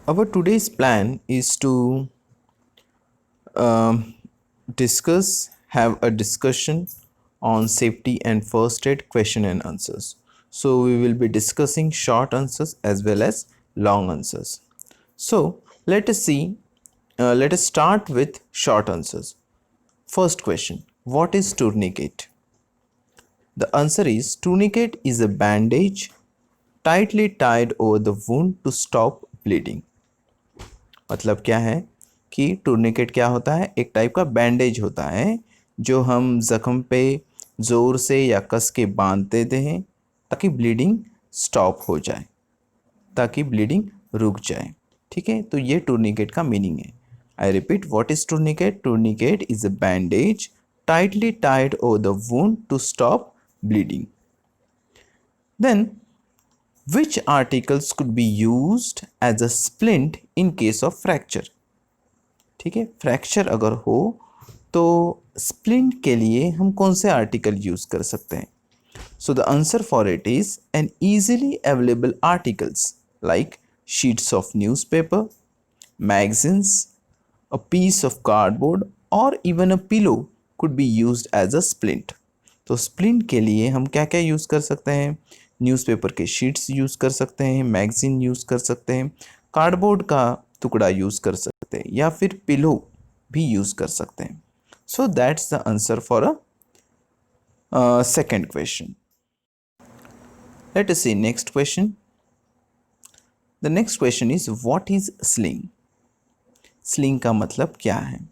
Our today's plan is to um, have a discussion on safety and first aid question and answers. So we will be discussing short answers as well as long answers. So let us start with short answers. First question, what is tourniquet? The answer is tourniquet is a bandage tightly tied over the wound to stop bleeding. मतलब क्या है कि tourniquet क्या होता है, एक type का bandage होता है जो हम ज़ख्म पे ज़ोर से या कस के बांध देते हैं ताकि ब्लीडिंग स्टॉप हो जाए, ताकि ब्लीडिंग रुक जाए। ठीक है, तो ये टूर्निकेट का मीनिंग है। I repeat, what is tourniquet? Tourniquet is a bandage tightly tied over the wound to stop bleeding. Then, which articles could be used as a splint in case of fracture? ठीक है, fracture अगर हो तो splint के लिए हम कौन से आर्टिकल यूज कर सकते हैं? So the answer for it is an easily available articles like sheets of newspaper, magazines, a piece of cardboard or even a pillow could be used as a splint. तो splint के लिए हम क्या क्या use कर सकते हैं? Newspaper के शीट्स यूज़ कर सकते हैं, मैगजीन यूज़ कर सकते हैं, कार्डबोर्ड का टुकड़ा यूज़ कर सकते हैं या फिर पिलो भी यूज़ कर सकते हैं। So that's the answer for a second question. Let us see next question. The next question is what is sling? Sling का मतलब क्या है?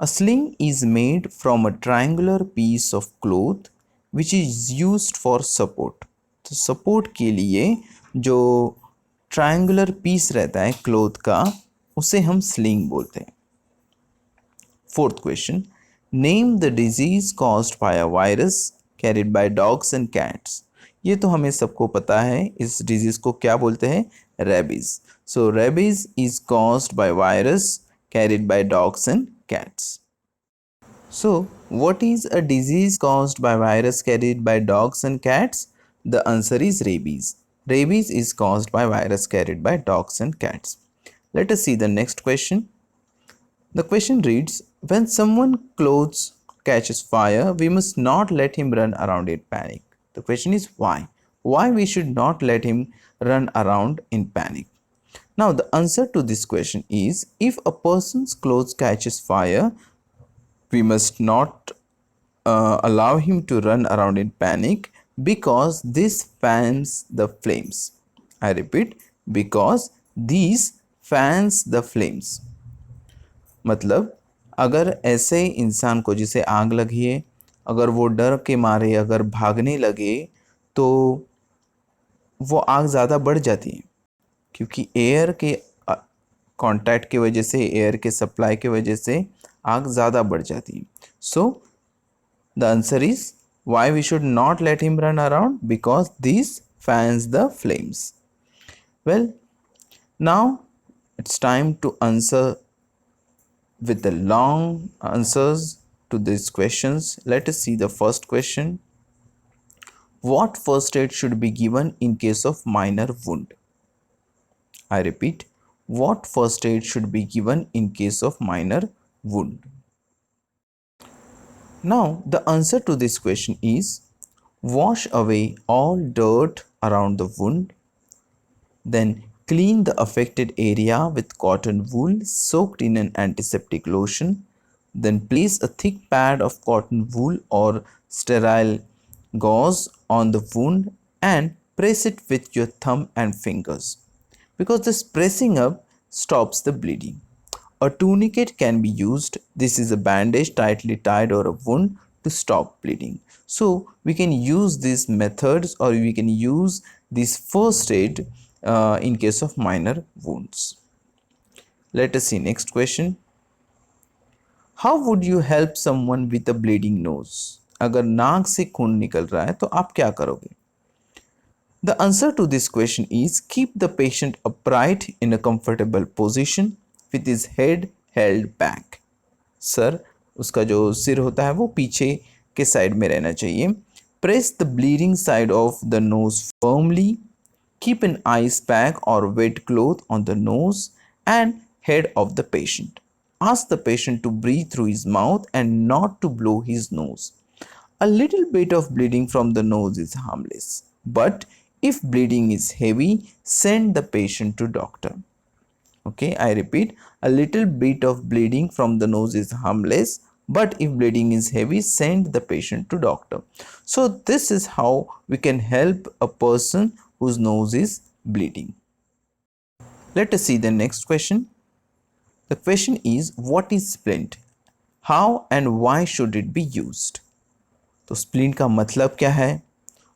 A sling is made from a triangular piece of cloth which is used for support. तो support के लिए जो triangular piece रहता है क्लोथ का उसे हम स्लिंग बोलते हैं। Fourth question, name the disease caused by a virus carried by dogs and cats. ये तो हमें सबको पता है, इस डिजीज को क्या बोलते हैं? Rabies. So rabies is caused by virus carried by dogs and cats. So, what is a disease caused by virus carried by dogs and cats? The answer is rabies. Rabies is caused by virus carried by dogs and cats. Let us see the next question. The question reads, when someone clothes catches fire, we must not let him run around in panic. The question is why? Why we should not let him run around in panic? Now, the answer to this question is if a person's clothes catches fire, we must not allow him to run around in panic because this fans the flames. I repeat, because these fans the flames. मतलब अगर ऐसे इंसान को जिसे आग लगी है, अगर वो डर के मारे अगर भागने लगे तो वो आग ज़्यादा बढ़ जाती है, क्योंकि एयर के कांटेक्ट की वजह से, एयर के सप्लाई की वजह से आग ज़्यादा बढ़ जाती है। So the answer is why we should not let him run around, because this fans the flames. Well, now it's time to answer with the long answers to these questions. Let us see the first question. What first aid should be given in case of minor wound? I repeat, what first aid should be given in case of minor wound? Now, the answer to this question is wash away all dirt around the wound, then clean the affected area with cotton wool soaked in an antiseptic lotion, then place a thick pad of cotton wool or sterile gauze on the wound and press it with your thumb and fingers, because this pressing up stops the bleeding. A tourniquet can be used. This is a bandage tightly tied over a wound to stop bleeding. So we can use these methods, or we can use this first aid in case of minor wounds. Let us see next question. How would you help someone with a bleeding nose? अगर नाक से खून निकल रहा है तो आप क्या करोगे? The answer to this question is keep the patient upright in a comfortable position with his head held back. Sir, उसका जो सिर होता है वो पीछे के साइड में रहना चाहिए. Press the bleeding side of the nose firmly. Keep an ice pack or wet cloth on the nose and head of the patient. Ask the patient to breathe through his mouth and not to blow his nose. A little bit of bleeding from the nose is harmless, but if bleeding is heavy, send the patient to doctor. Okay, I repeat, a little bit of bleeding from the nose is harmless, but if bleeding is heavy, send the patient to doctor. So this is how we can help a person whose nose is bleeding. Let us see the next question. The question is, what is splint? How and why should it be used? तो splint का मतलब क्या है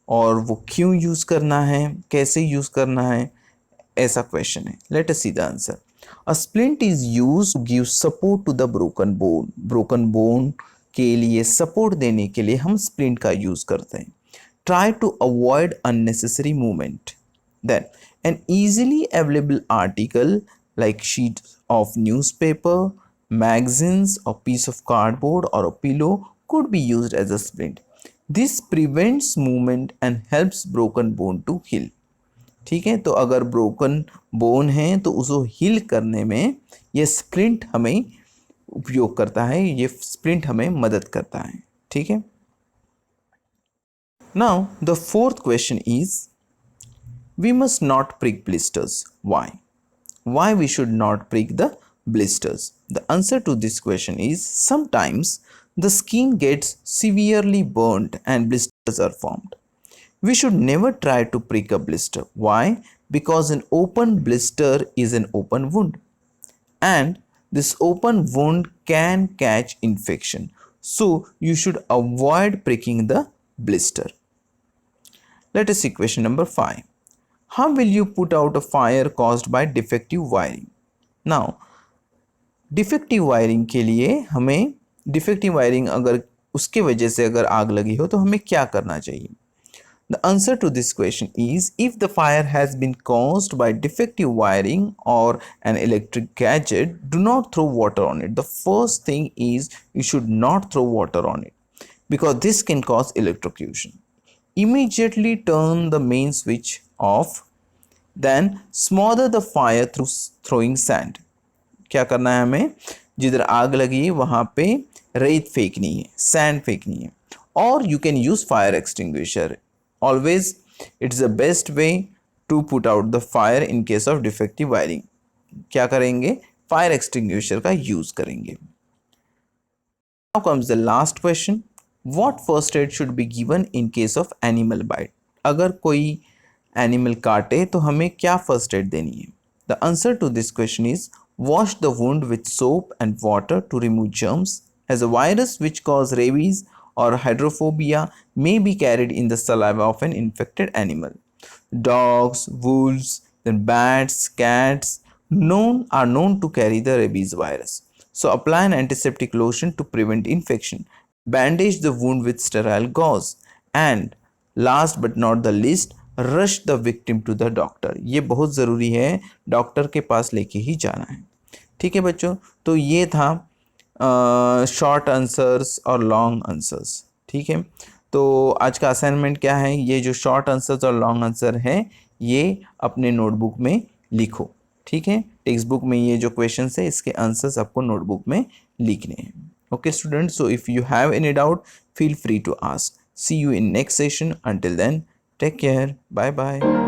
और वो क्यों use करना है, कैसे यूज़ करना है, ऐसा क्वेश्चन है. Let us see the answer. A splint is use to give support to the broken bone. Broken bone के लिए सपोर्ट देने के लिए हम स्प्लिंट का यूज़ करते हैं. Try to avoid unnecessary movement. Then an easily available article like sheet of newspaper, magazines, or piece of cardboard or a pillow could be used as a splint. This prevents movement and helps broken bone to heal. ठीक है, तो अगर broken bone है तो उसको heal करने में ये स्प्लिंट हमें उपयोग करता है, ये स्प्लिंट हमें मदद करता है. ठीक है. Now the fourth question is, we must not prick blisters. Why? Why we should not prick the blisters? The answer to this question is, sometimes the skin gets severely burnt and blisters are formed. We should never try to prick a blister. Why? Because an open blister is an open wound, and this open wound can catch infection. So you should avoid pricking the blister. Let us see question number 5. How will you put out a fire caused by defective wiring? Now, defective wiring के लिए हमें defective wiring अगर उसके वजह से अगर आग लगी हो तो हमें क्या करना चाहिए? The answer to this question is, if the fire has been caused by defective wiring or an electric gadget, do not throw water on it. The first thing is, you should not throw water on it because this can cause electrocution. Immediately turn the main switch off. Then smother the fire through throwing sand. क्या करना है हमें? जिधर आग लगी वहाँ पे रेत फेंकनी है, सैंड फेंकनी है. और you can use fire extinguisher. Always it's the best way to put out the fire in case of defective wiring. क्या करेंगे? Fire extinguisher का use करेंगे. Now comes the last question. What first aid should be given in case of animal bite? अगर कोई animal काटे तो हमें क्या फर्स्ट एड देनी है? The answer to this question is, wash the wound with soap and water to remove germs. As a virus which cause rabies और hydrophobia may be carried in the saliva of an infected animal. Dogs, wolves, then bats, cats are known to carry the rabies virus. So apply an antiseptic lotion to prevent infection. Bandage the wound with sterile gauze. And last but not the least, rush the victim to the doctor. ये बहुत ज़रूरी है, doctor के पास लेके ही जाना है. ठीक है बच्चों, तो ये था शॉर्ट आंसर्स और लॉन्ग आंसर्स. ठीक है, तो आज का असाइनमेंट क्या है? ये जो शॉर्ट आंसर्स और लॉन्ग आंसर है ये अपने नोटबुक में लिखो. ठीक है, टेक्स्ट बुक में ये जो क्वेश्चंस है इसके आंसर्स आपको नोटबुक में लिखने हैं. Okay students, so if you have any doubt, feel free to ask. See you in next session. Until then, take care. Bye bye.